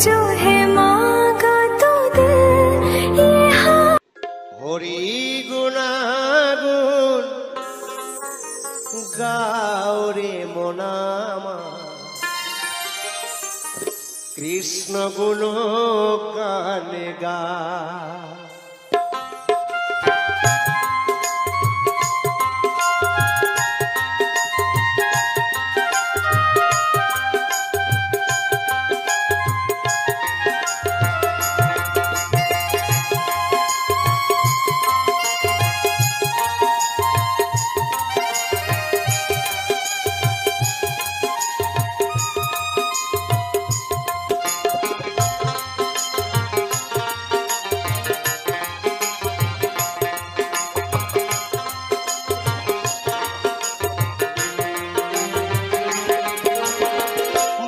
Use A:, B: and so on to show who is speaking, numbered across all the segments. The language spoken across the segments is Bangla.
A: जो है मांगा तो दे ये
B: हरि गुणागुण गाओ रे मोनामा कृष्ण गुण गान गा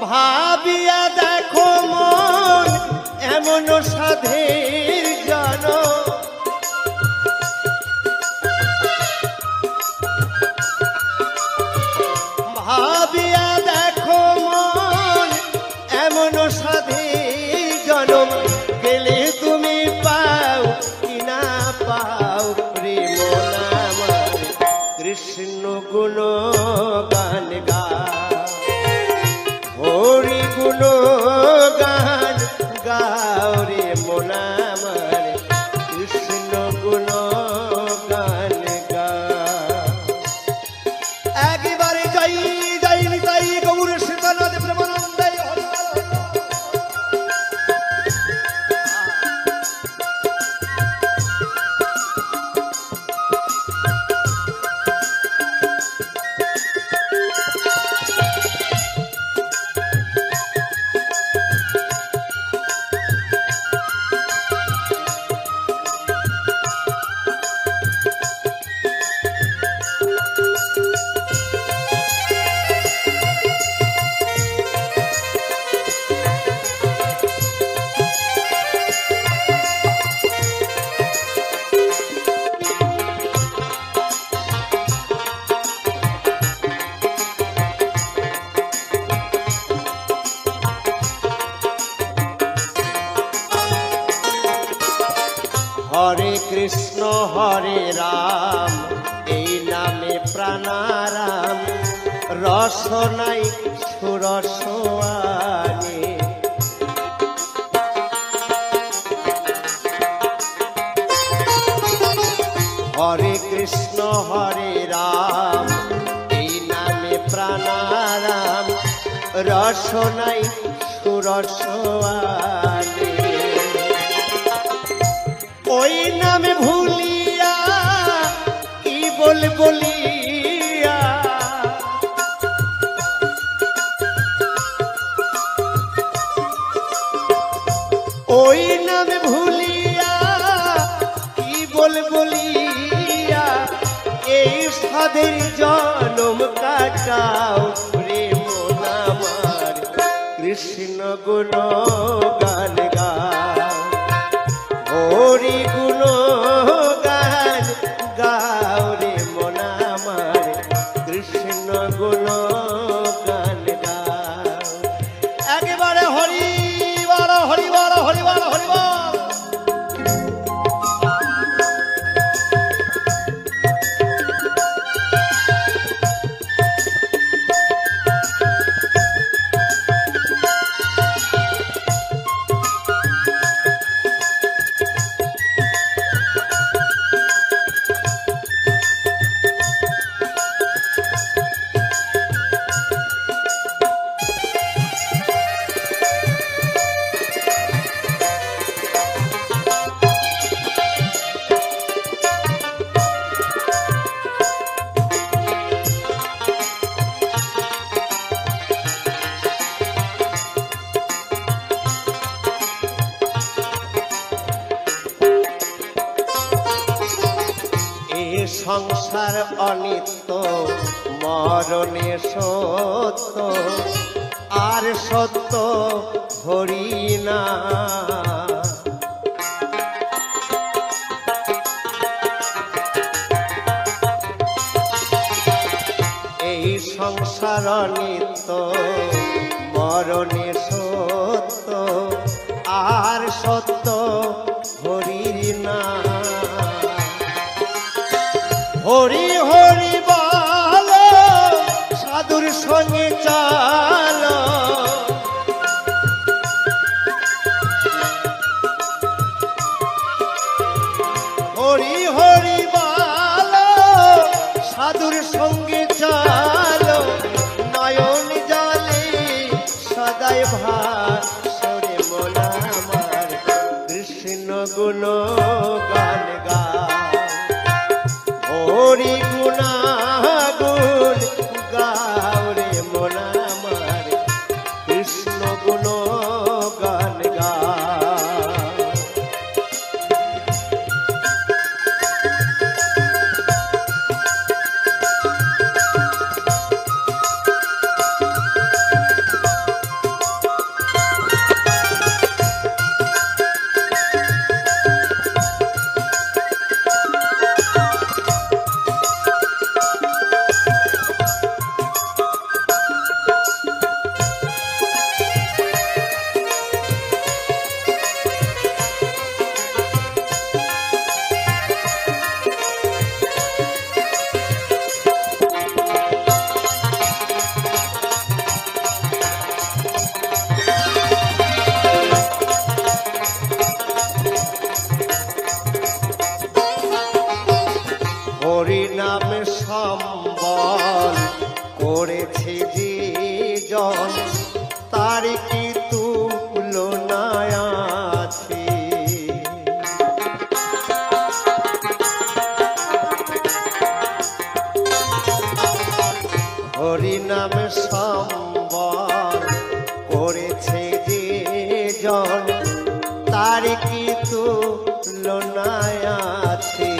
B: भाबिया देखो मन एमन साधेर जन भाबिया देखो मन एमन साधेर जनम गेले तुमी पाओ कि ना पाओ रे मन आमार कृष्ण गुण गान गा हरि गुण गान गाओ रे मोना मारे कृष्ण गुण गान गा एकेबारे जय जय निताई गौर सीतानाथ प्रेमानंद हरे कृष्ण हरे राम এই নামে প্রাণারাম রস নাই সুরস আনে हरे कृष्ण हरे राम এই নামে প্রাণারাম রস নাই সুরস আনে ওই নামে ভুলিয়া কি বলিয়া ওই নামে ভুলিয়া কি বলিয়া এই সাধের জনম কাটাও রে মন আমার কৃষ্ণ গুণ গান গা हरि गुण गान गाओ रे मोना मारे कृष्ण गुण गान गाओ एकेबारे हरि बार हरि बार हरि बार हरि बार संसार अनित्य मरणे सत्य आर सत्य हरि ना এই संसार नित्य मरणे सत्य
C: সত্য হরির নাম। হরি হরি বলো সাধুর সঙ্গে চলো, হরি হরি বলো সাধুর সঙ্গে চলো, নয়ন জলে সদাই ভাসরে মন আমার কৃষ্ণ গুণ গান গায়। হরি গুণাগুণ গাও রে মন আমার কৃষ্ণ গুণ গান গায়। হরি নামে সম্বল করেছে যে জন, তার কি তুলনা আছে। হরি নামে সম্বল করেছে যে জন, তার কি তুলনা আছে।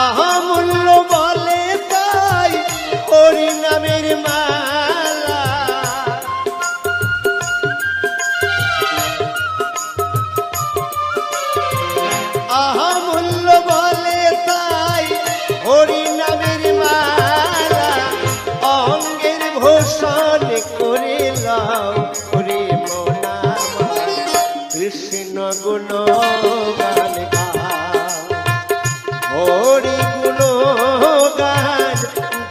C: আহামূল্য বলে তাই হরি নামের মালা, আহামূল্য বলে তাই হরি নামের মালা, অঙ্গের ভূষণ করে লাও হরি মন আমার কৃষ্ণ গুণ গান গাও। হরি গুণ গান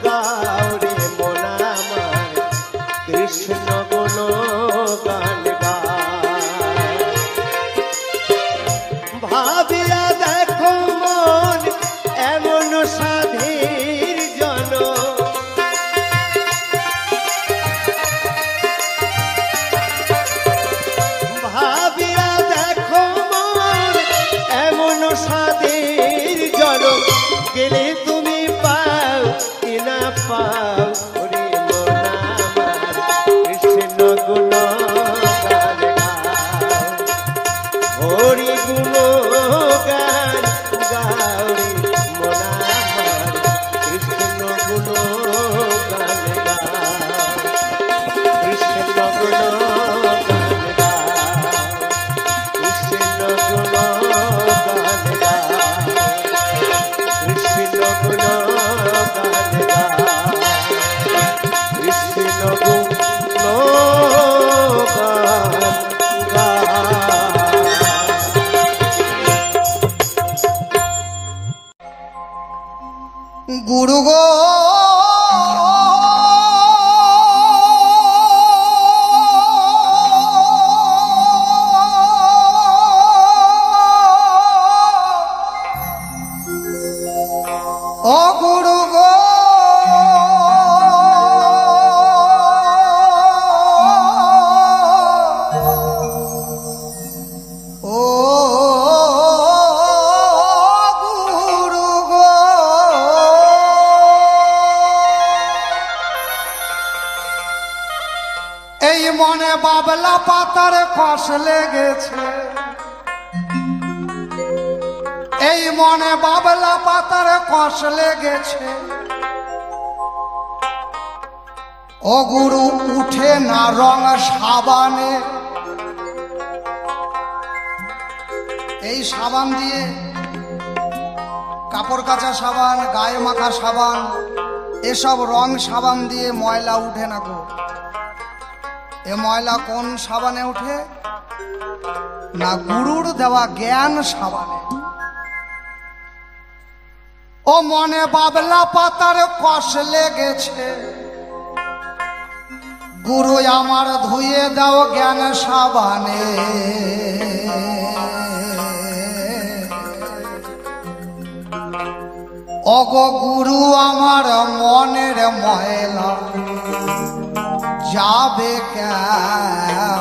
C: গাও রে মন আমার কৃষ্ণ গুণ গান গাও। ভাবিয়া দেখো মন এমন সাধীর জন, ভাবিয়া দেখো মন এমন সাধীর জন, গেলে তুমি পাও কি না পাও হরি মন আমার কৃষ্ণ গুণ গান গাও। হরি গুণ গান গাও রে মন আমার কৃষ্ণ গুণ গান গাও। কৃষ্ণ গুণ গান গাও, কৃষ্ণ গুণ গান গাও, কৃষ্ণ গুণ গান গাও, কৃষ্ণ গুণ গান গাও।
D: গুরু গো ও গুরু গো ও গুরু গো, এই মনে বাবলা পাতার কষ লেগেছে, এই মনে বাবলা পাতার কষ লেগেছে। ও গুরু উঠে না রং সাবানে, এই সাবান দিয়ে কাপড় কাচা সাবান, গায়ে মাখা সাবান, এসব রং সাবান দিয়ে ময়লা উঠে না গো। এ ময়লা কোন সাবানে উঠে? না গুরুর দেওয়া জ্ঞান সাবানে। ও মনে বাবলা পাতার কষ লেগেছে, গুরু আমার ধুয়ে দাও জ্ঞান সাবানে। ওগো গুরু আমার মনের ময়লা যাবে কেমনে।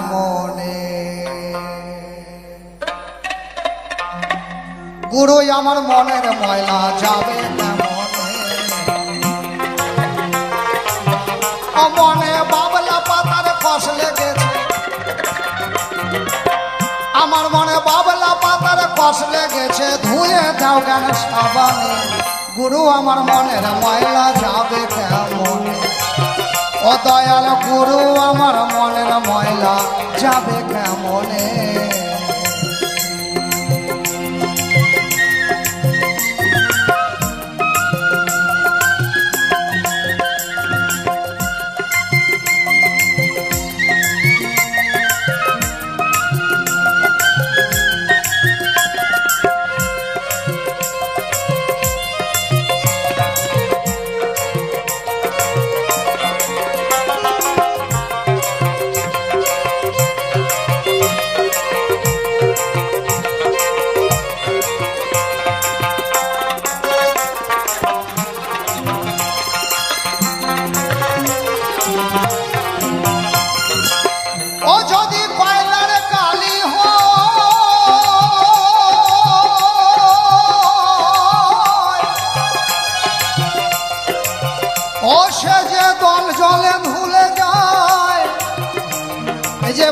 D: গুরু আমার মনের ময়লা যাবে কেমনে। ও মনে বাবলা পাতার কষ লেগেছে, আমার মনে বাবলা পাতার কষ লেগেছে, ধুয়ে দাও জ্ঞান সাবানে। গুরু আমার মনের ময়লা যাবে কেমনে। ও দয়াল গুরু আমার মনের ময়লা যাবে কেমনে।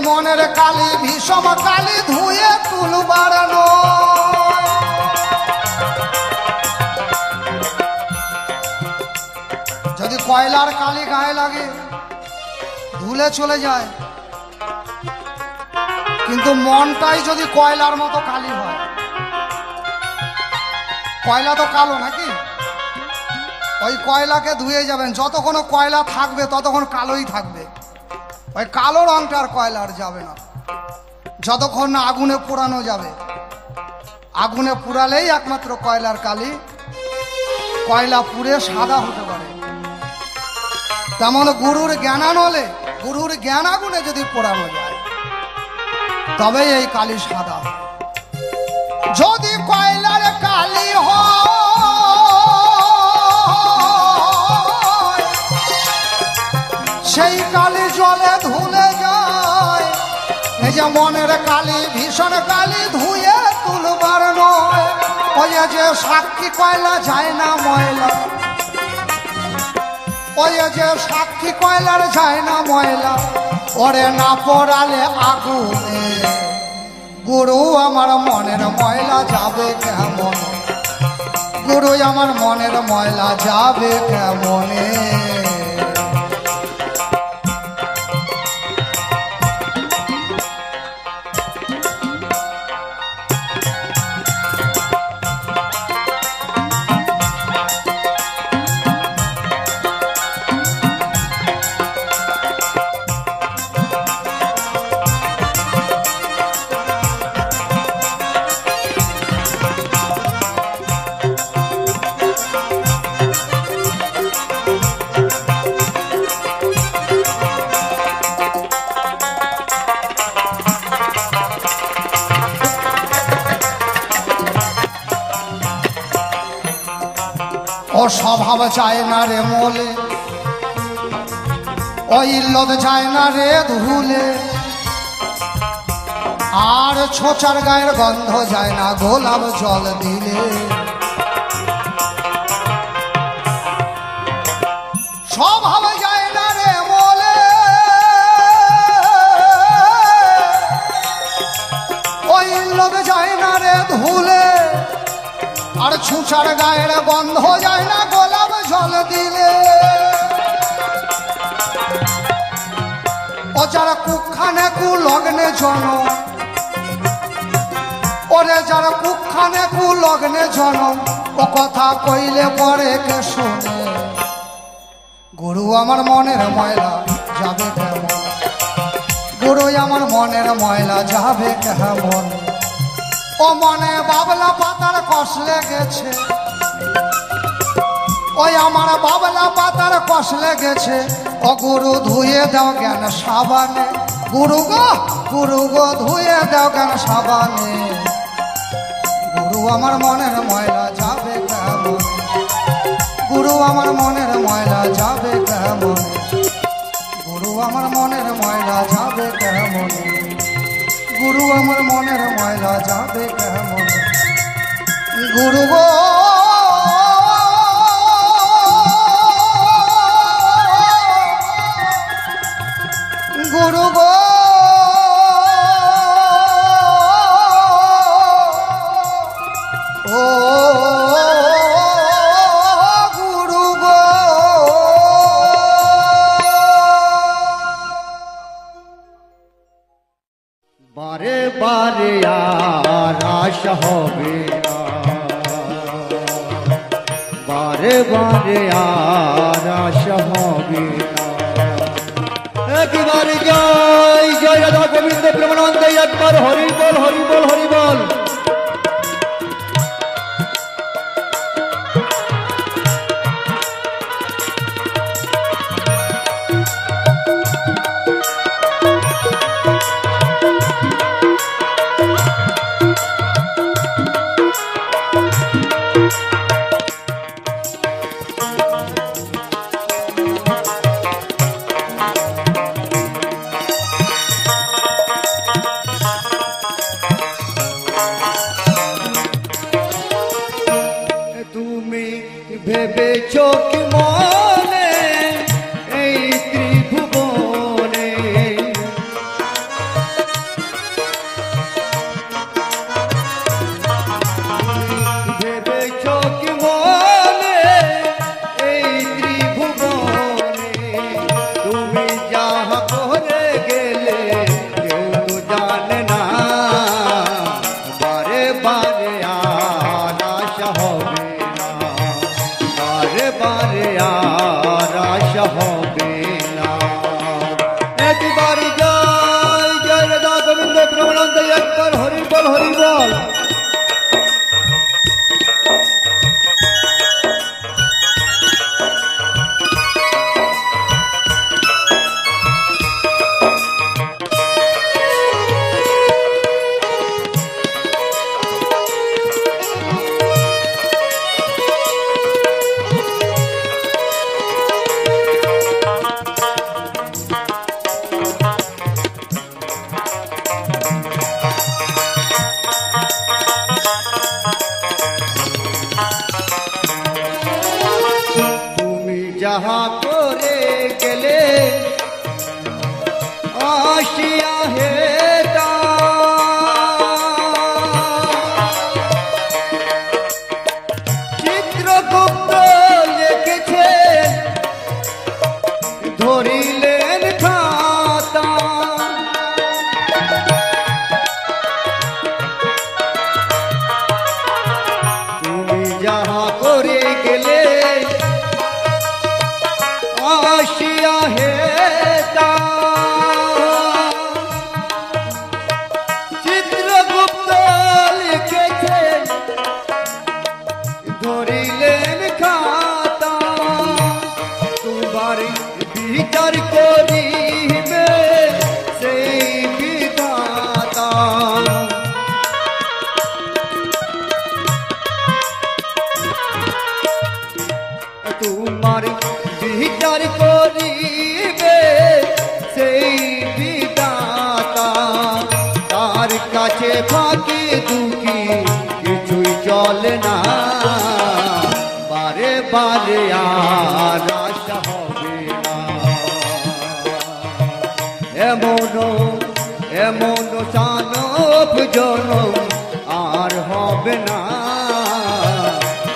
D: মনের কালি ভীষণ কালি ধুয়ে তুলু বাড়ানো। যদি কয়লার কালি গায়ে লাগে ধুলে চলে যায়, কিন্তু মনটাই যদি কয়লার মতো কালি হয়, কয়লা তো কালো নাকি, ওই কয়লাকে ধুয়ে যাবেন, যতক্ষণ কয়লা থাকবে ততক্ষণ কালোই থাকবে। ওই কালো রংটা আর কয়লার যাবে না, যতক্ষণ না আগুনে পোড়ানো যাবে। আগুনে পুরালেই একমাত্র কয়লার কালি, কয়লা পুড়ে সাদা হতে পারে। তেমন গুরুর জ্ঞানানলে, গুরুর জ্ঞান আগুনে যদি পোড়ানো যায় তবে এই কালি সাদা। যদি কয়লার কালি হয় সেই কালি জলে ধুলে যায়। এই যে মনের কালি ভীষণ কালি ধুয়ে তুলবার নয়। ওই যে সাক্ষী কয়লা যায় না ময়লা, ওই যে সাক্ষী কয়লার যায় না ময়লা, ওরে না পড়ালে আগুনে। গুরু আমার মনের ময়লা যাবে কেমন, গুরু আমার মনের ময়লা যাবে কেমনে। ও স্বভাব চায় না রে মোলে, ও ইল্লত চায় না রে ধুলে, আর ছোচার গায়ের গন্ধ যায় না গোলাপ জল দিলে। স্বভাব যায় না রে মোলে, ও ইল্লত যায় না রে ধুলে, আর ছুঁচার গায়ের গন্ধ যায় না গোলাপ জল দিলে। ও যারা কুখানে কু লগ্নে জন, ওরে যারা কুখানে কু লগ্নে জন, ও কথা কইলে পরে কে শোনে। গুরু আমার মনের ময়লা যাবে কেমন, গুরু আমার মনের ময়লা যাবে কেমন ও মনে বাবলা পাতার কষ লেগেছে ওই আমার বাবলা পাতার কষ লেগেছে ও গুরু ধুয়ে দাও জ্ঞান সাবানে গুরু গো ধুয়ে দাও জ্ঞান সাবানে গুরু আমার মনের ময়লা যাবে কেমন গুরু আমার মনের ময়লা যাবে কেমন গুরু আমার মনের ময়লা যাবে কেমন গুরু আমার মনের ময়লা যাবে কেমন গুরু গো গুরু গো ও গুরু গো
C: বারে বারে আর আশা হবে না বারে বারে আর আশা হবে না একবার জয় জয় রাধা গোবিন্দ প্রেমানন্দ একবার হরি বল হরি বল হরি বল ভেবেছো কি মনে এই ত্রিভুবনে ভেবেছো কি মনে এই ত্রিভুবনে তুমি যাহা করে গেলে কেউ তো জানে না বারে বারে আর আশা হবে বারে আর আশা হবে না একবার জয় জয় রাধা গোবিন্দ প্রেমানন্দ একবার হরি বল হরি বল যাহা করে গেলে আসিয়া হে চিত্রগুপ্ত লিখেছে ধরিলেন খাতা তুমি যাহা করে গেলে আসিয়া হে চিত্রগুপ্ত লিখেছে ধরিলেন খাতা তোমার বিচার করিবে সেই বিধাতা তোমার বিচার করিবে সেই বিধাতা তার কাছে ফাঁকি দুঃখী কিছুই চলে না বারে বারে আর আশা হবে না এমন সানব জনম আর হবে না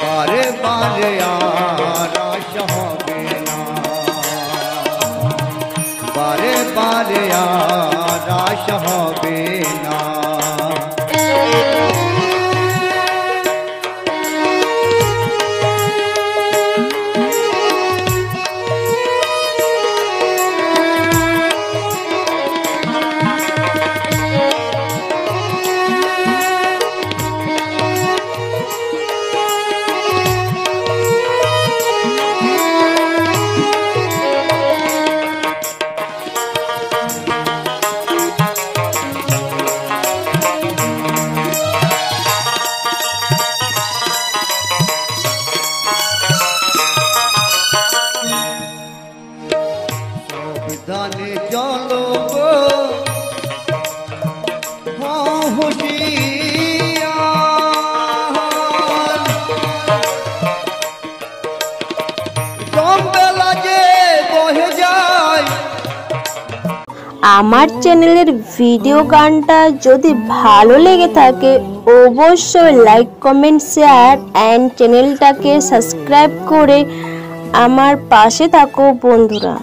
C: বারে বারে আর আশা হবে না বারে বারে আর আশা হবে না সাবধানে চলো গো হুঁশিয়ার। সন্ধ্যেবেলা যে বহে যায়।
E: আমার চ্যানেলের ভিডিও গানটা যদি ভালো লেগে থাকে অবশ্যই লাইক কমেন্ট শেয়ার অ্যান্ড চ্যানেলটাকে সাবস্ক্রাইব করে আমার পাশে থাকো বন্ধুরা।